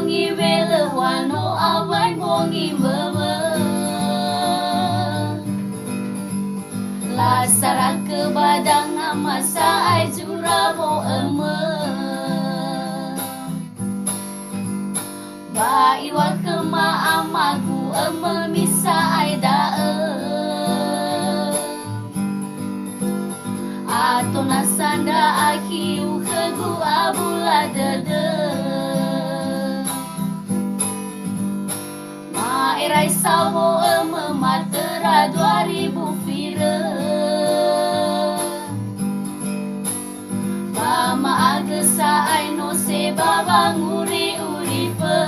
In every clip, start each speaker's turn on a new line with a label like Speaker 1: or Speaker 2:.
Speaker 1: bongi bela wano awan bongi bebe la sarak ke badang amasa ai jurabo eme ba iwa kema amaku eme misa ai dae ato nasanda aki ukegu abula dede ma erai sabo eme matera 2000 vire mama agesa ai no se babang uri uripe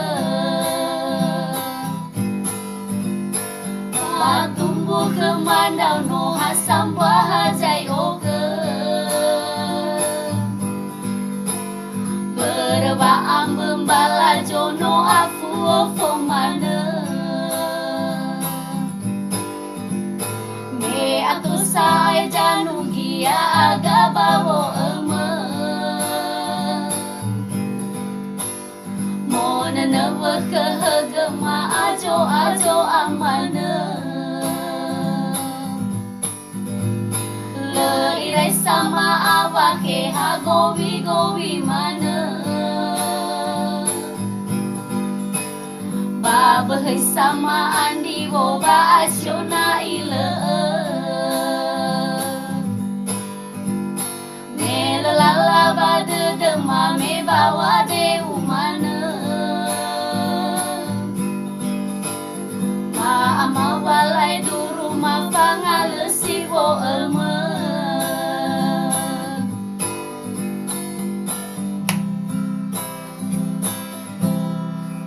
Speaker 1: ma tumbuh kemandau no hasam bahajai oke berbaam bembala jono afu ofo mana me atu sai janu gia aga bawo eme mona newe kehegema ajo ajo amana le irai sama awake ha gowi gowi mana ba behai sama andi wo ba asyona ile me lala ba de ma me bawa de